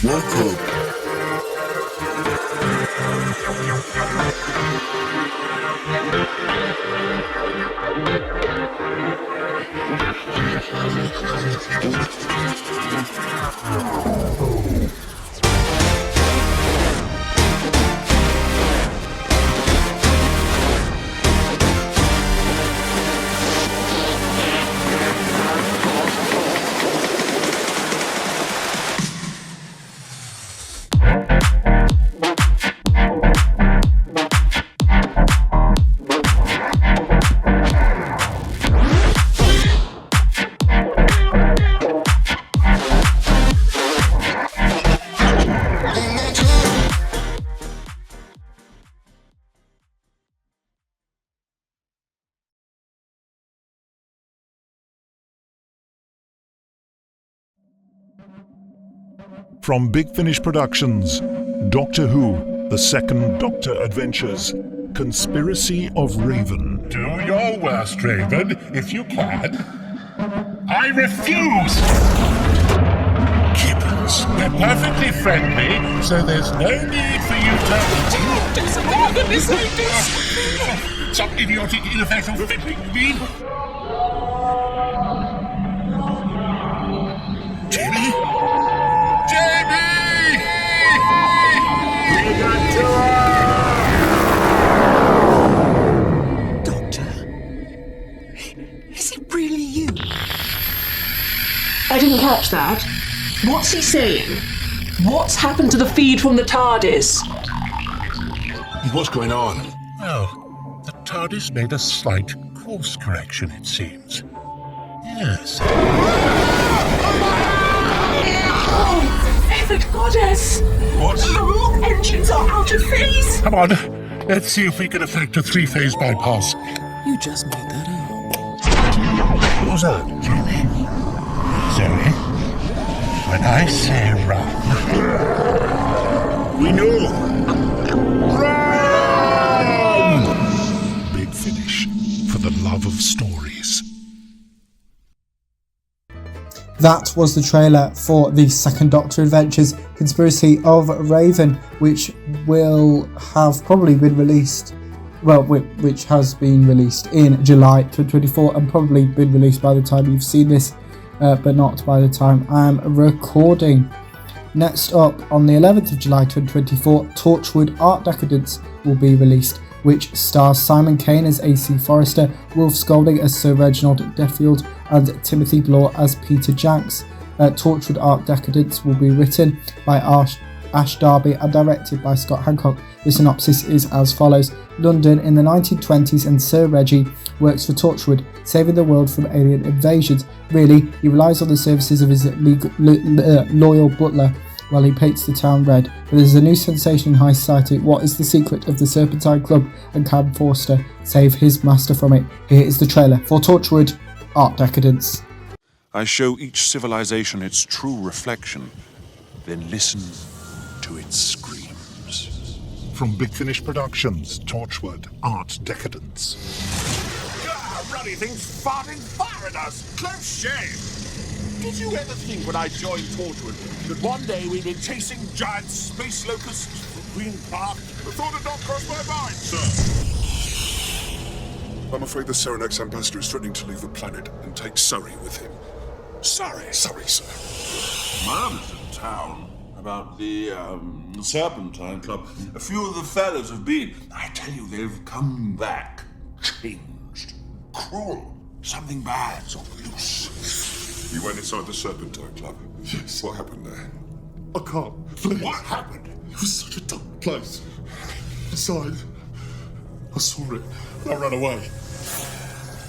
Welcome. From Big Finish Productions, Doctor Who, The Second Doctor Adventures, Conspiracy of Raven. Do your worst, Raven, if you can. I refuse! Kittens, they're perfectly friendly, so there's no need for you to... Some idiotic, ineffectual fiddling, you mean? Jamie? Jamie! We got to her! Doctor? Is it really you? I didn't catch that. What's he saying? What's happened to the feed from the TARDIS? What's going on? Well, the TARDIS made a slight course correction, it seems. Yes. Oh, feathered goddess! What? The engines are out of phase! Come on, let's see if we can effect a three-phase bypass. You just made that up. What was that, Jamie? Zoe, when I say run... We know. Big Finish, for the love of stories. That was the trailer for the Second Doctor Adventures, Conspiracy of Raven, which will have probably been released, which has been released in July 2024 and probably been released by the time you've seen this, but not by the time I'm recording. Next up, on the 11th of July 2024, Torchwood Art Decadence will be released, which stars Simon Kane as A.C. Forrester, Wolf Scolding as Sir Reginald Deffield, and Timothy Blore as Peter Janks. Torchwood Art Decadence will be written by Ash Darby and directed by Scott Hancock. The synopsis is as follows. London in the 1920s, and Sir Reggie works for Torchwood, saving the world from alien invasions. Really, he relies on the services of his loyal butler while he paints the town red. But there's a new sensation in high society. What is the secret of the Serpentine Club, and can Forster save his master from it? Here is the trailer for Torchwood Art Decadence. I show each civilization its true reflection, then listen to its screams. From Big Finish Productions, Torchwood Art Decadence. Ruddy things farting fire at us! Close shave! Did you ever think when I joined Torchwood that one day we'd be chasing giant space locusts from Green Park? The thought had not crossed my mind, sir. I'm afraid the Serenex ambassador is threatening to leave the planet and take Surrey with him. Sorry, Sir. Mum's in town about the Serpentine Club. A few of the fellas have been. I tell you, they've come back changed, cruel. Something bad's on the loose. You went inside the Serpentine Club. Yes. What happened there? I can't flee. What happened? It was such a dark place. Inside, I saw it. I ran away.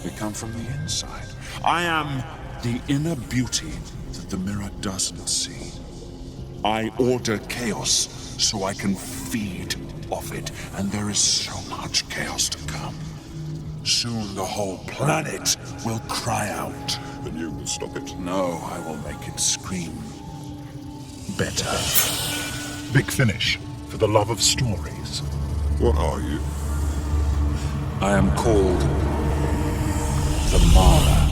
We come from the inside. I am the inner beauty that the mirror doesn't see. I order chaos so I can feed off it, and there is so much chaos to come. Soon the whole planet will cry out. And you will stop it? No, I will make it scream better. Big Finish, for the love of stories. What are you? I am called the Mara.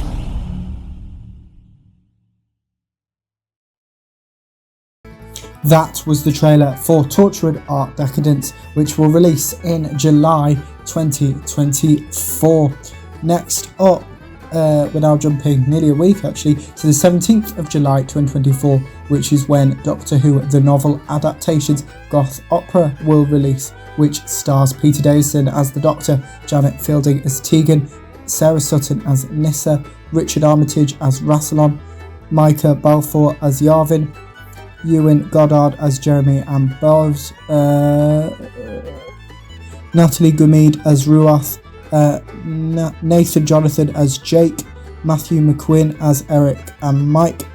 that was the trailer for Torchwood Art Decadence, which will release in July 2024. Next up, we're now jumping nearly a week actually to the 17th of July 2024, which is when Doctor Who the novel adaptations Goth Opera will release, which stars Peter Davison as the Doctor, Janet Fielding as Tegan, Sarah Sutton as Nyssa, Richard Armitage as Rassilon, Micah Balfour as Yarvin, Ewan Goddard as Jeremy Ambrose, Natalie Gumede as Ruath, Nathan Jonathan as Jake, Matthew McQuinn as Eric and Mike,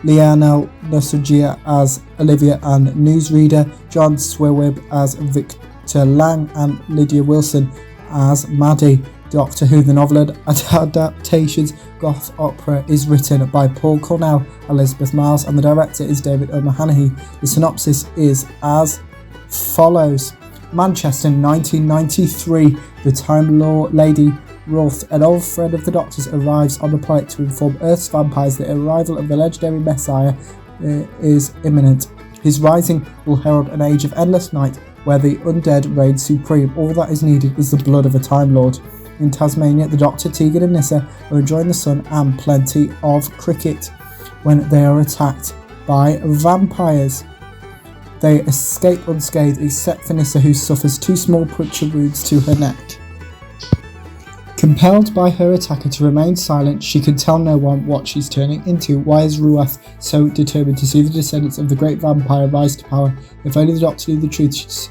Liana Nasugia as Olivia and Newsreader, John Swewib as Victor Lang, and Lydia Wilson as Maddie. Doctor Who the novel adaptations Goth Opera is written by Paul Cornell, Elizabeth Miles, and the director is David O'Mahony. The synopsis is as follows. Manchester, 1993. The Time Lady Roth, an old friend of the Doctor's, arrives on the planet to inform Earth's vampires that the arrival of the legendary Messiah is imminent. His rising will herald an age of endless night where the undead reign supreme. All that is needed is the blood of a Time Lord. In Tasmania, the Doctor, Tegan and Nyssa are enjoying the sun and plenty of cricket when they are attacked by vampires. They escape unscathed except for Nyssa, who suffers 2 small puncture wounds to her neck. Compelled by her attacker to remain silent, she can tell no one what she's turning into. Why is Ruath so determined to see the descendants of the great vampire rise to power? If only the Doctor knew the truth,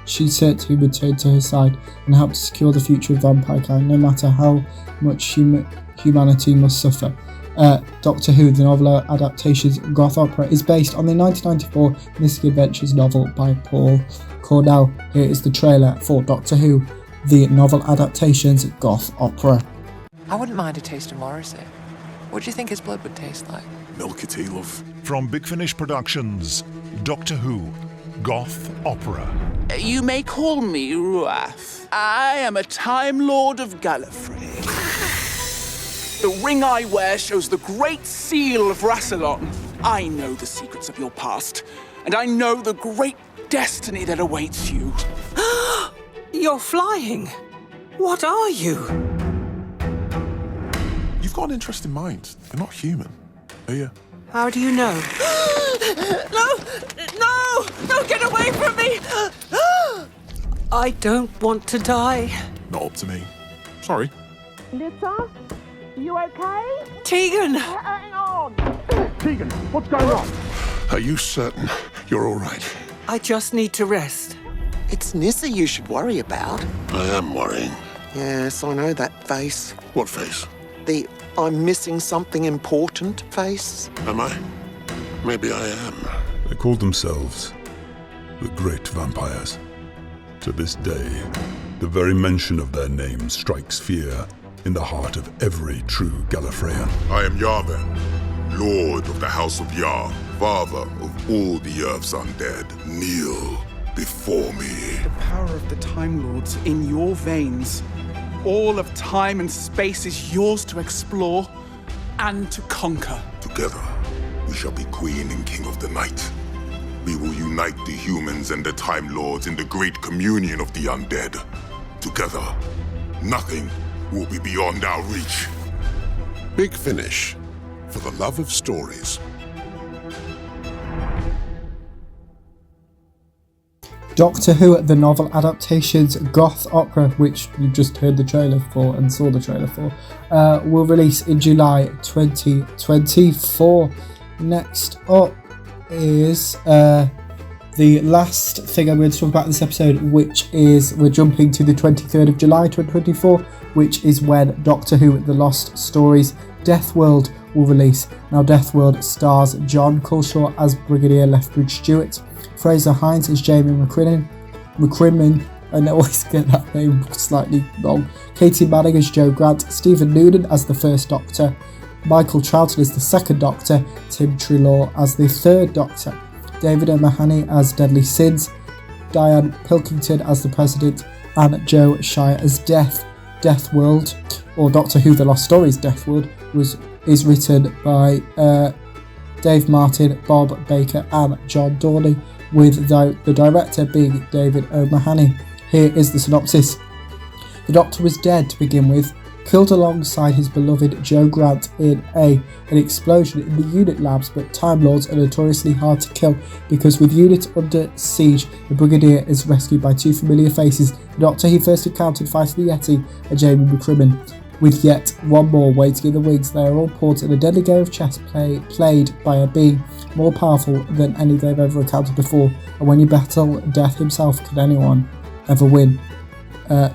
she certainly would turn to her side and help to secure the future of vampire kind, no matter how much humanity must suffer. Doctor Who, the novel adaptations Goth Opera, is based on the 1994 Mystic Adventures novel by Paul Cornell. Here is the trailer for Doctor Who, the novel adaptations Goth Opera. I wouldn't mind a taste of Morrissey. What do you think his blood would taste like? Milk it, love. From Big Finish Productions, Doctor Who, Goth Opera. You may call me Ruath. I am a Time Lord of Gallifrey. The ring I wear shows the great seal of Rassilon. I know the secrets of your past, and I know the great destiny that awaits you. You're flying. What are you? You've got an interesting mind. You're not human, are you? How do you know? No, get away from me! I don't want to die. Not up to me. Sorry. Nyssa, you okay? Tegan! Hang on! Tegan, what's going on? Are you certain you're all right? I just need to rest. It's Nyssa you should worry about. I am worrying. Yes, I know that face. What face? The I'm missing something important face. Am I? Maybe I am. They called themselves the Great Vampires. To this day, the very mention of their name strikes fear in the heart of every true Gallifreyan. I am Yarvan, Lord of the House of Yar, father of all the Earth's undead. Kneel before me. The power of the Time Lords in your veins. All of time and space is yours to explore and to conquer. Together, we shall be Queen and King of the Night. We will unite the humans and the Time Lords in the great communion of the undead. Together, nothing will be beyond our reach. Big Finish, for the love of stories. Doctor Who, the novel adaptations Goth Opera, which you just heard the trailer for and saw the trailer for, will release in July 2024. Next up is the last thing I'm going to talk about in this episode, which is we're jumping to the 23rd of July 2024, which is when Doctor Who, The Lost Stories Death World will release. Now, Death World stars John Culshaw as Brigadier Lethbridge Stewart, Fraser Hines as Jamie McCrimmon, and I always get that name slightly wrong, Katie Manning as Jo Grant, Stephen Noonan as the First Doctor, Michael Troughton as the Second Doctor, Tim Treloar as the Third Doctor, David O'Mahony as Deadly Sins, Diane Pilkington as the President, and Joe Shire as Death. Death World, or Doctor Who The Lost Stories Death World, is written by Dave Martin, Bob Baker and John Dorney, with the director being David O'Mahony. Here is the synopsis. The Doctor was dead to begin with, killed alongside his beloved Joe Grant in an explosion in the unit labs, but Time Lords are notoriously hard to kill because with unit under siege, the Brigadier is rescued by two familiar faces, the Doctor he first encountered fighting the Yeti and Jamie McCrimmon. With yet one more waiting in the wings, they are all pawns in a deadly game of chess played by a being more powerful than any they've ever encountered before, and when you battle death himself, can anyone ever win?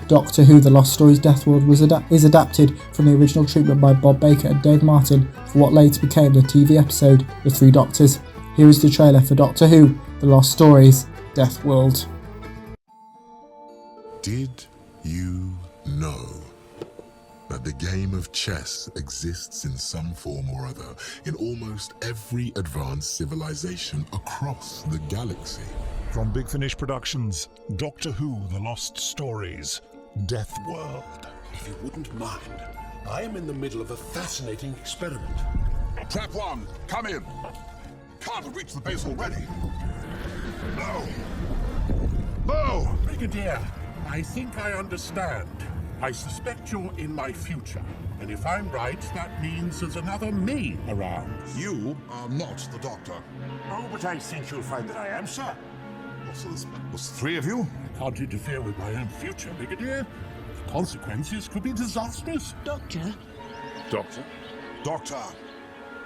Doctor Who The Lost Stories Death World is adapted from the original treatment by Bob Baker and Dave Martin for what later became the TV episode The Three Doctors. Here is the trailer for Doctor Who The Lost Stories Death World. Did you know that the game of chess exists in some form or other in almost every advanced civilization across the galaxy? From Big Finish Productions, Doctor Who The Lost Stories Death World. If you wouldn't mind, I am in the middle of a fascinating experiment. Trap one, come in. Can't reach the base already. No. Oh, Brigadier, I think I understand. I suspect you're in my future, and if I'm right, that means there's another me around. You are not the Doctor. Oh, but I think you'll find that I am, sir. So there's three of you? I can't interfere with my own future, Brigadier. The consequences could be disastrous. Doctor? Doctor? Doctor!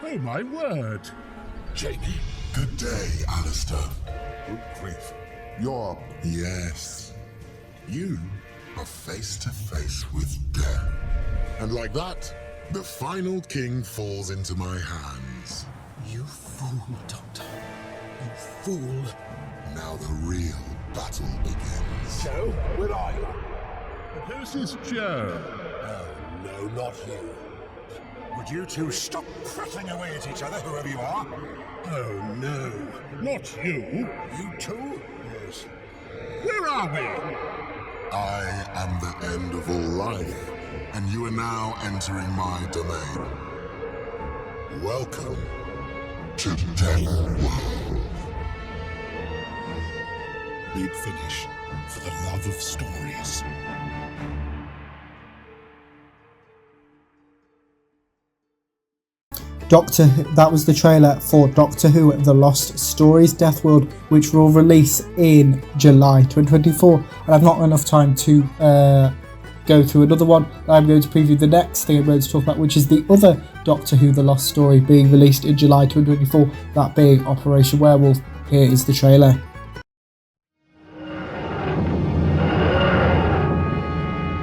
Oh, my word. Jamie? Good day, Alistair. Good grief. You're... Yes. You are face to face with death. And like that, the final king falls into my hands. You fool, Doctor. You fool. Now the real battle begins. So, where are you? Who's this Joe? Oh, no, not you. Would you two stop prattling away at each other, whoever you are? Oh, no. Not you. You two? Yes. Where are we? I am the end of all life, and you are now entering my domain. Welcome to Death World. Big Finish, for the love of stories. That was the trailer for Doctor Who The Lost Stories Death World, which will release in July 2024. And I've not enough time to go through another one. I'm going to preview the next thing I'm going to talk about, which is the other Doctor Who The Lost Story being released in July 2024, that being Operation Werewolf. Here is the trailer.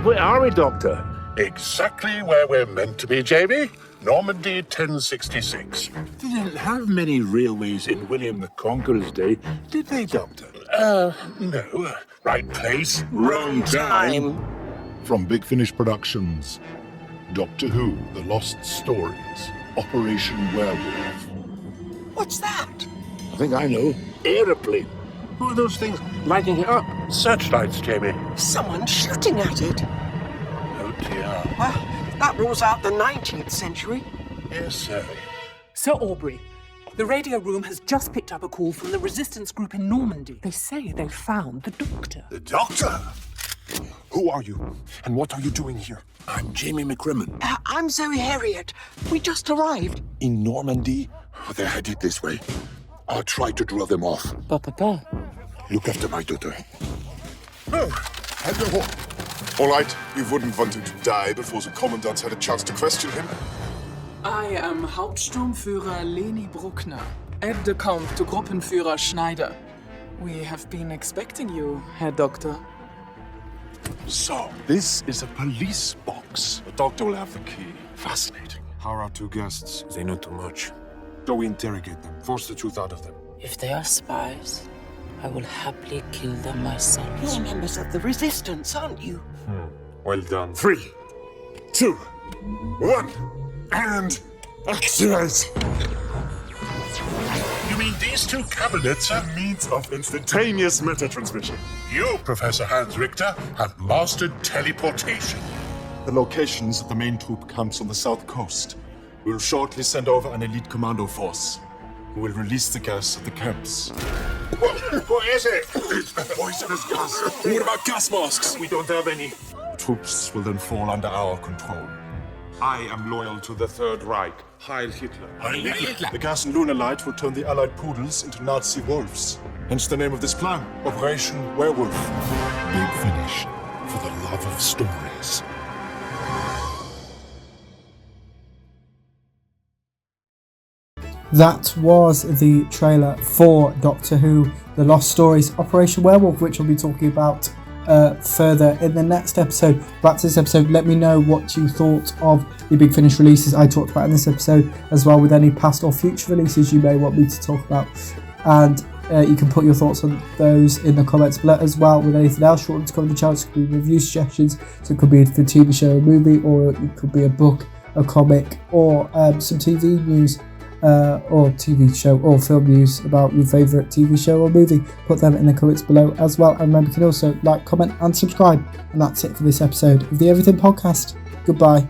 Where are we, Doctor? Exactly where we're meant to be, Jamie. Normandy 1066. They didn't have many railways in William the Conqueror's day, did they, Doctor? No. Right place, wrong time. From Big Finish Productions, Doctor Who The Lost Stories Operation Werewolf. What's that? I think I know. Aeroplane. Who are those things lighting it up? Searchlights, Jamie. Someone's shooting at it. Oh, dear. Well, that rules out the 19th century. Yes, sir. Sir Aubrey, the radio room has just picked up a call from the resistance group in Normandy. They say they found the Doctor. The Doctor? Who are you? And what are you doing here? I'm Jamie McCrimmon. I'm Zoe Harriet. We just arrived. In Normandy? They're headed this way. I'll try to draw them off. Papa. Look after my daughter. Oh, hello. All right, we wouldn't want him to die before the Commandant had a chance to question him. I am Hauptsturmführer Leni Bruckner, Aide-de-camp to Gruppenführer Schneider. We have been expecting you, Herr Doctor. So, this is a police box. The Doctor will have the key. Fascinating. How are our two guests? They know too much. So we interrogate them, force the truth out of them. If they are spies, I will happily kill them myself. You're members of the Resistance, aren't you? Well done. 3, 2, 1, and activate! You mean these two cabinets are Means of instantaneous meta-transmission. You, Professor Hans Richter, have mastered teleportation. The locations of the main troop camps on the south coast. We'll shortly send over an elite commando force. who will release the gas at the camps. What is it? It's poisonous gas. What about gas masks? We don't have any. Troops will then fall under our control. I am loyal to the Third Reich. Heil Hitler. Heil Hitler. The gas and lunar light will turn the Allied poodles into Nazi wolves. Hence the name of this plan, Operation Werewolf. Big Finish, for the love of stories. That was the trailer for Doctor Who, The Lost Stories, Operation Werewolf, which we'll be talking about further in the next episode. Back to this episode, let me know what you thought of the Big Finish releases I talked about in this episode, as well with any past or future releases you may want me to talk about. And you can put your thoughts on those in the comments below, as well with anything else you want to cover the channel. It could be review suggestions, so it could be for a TV show or movie, or it could be a book, a comic, or some TV news. Or TV show or film news about your favourite TV show or movie. Put them in the comments below as well. And remember, you can also like, comment and subscribe. And that's it for this episode of the Everything Podcast. Goodbye.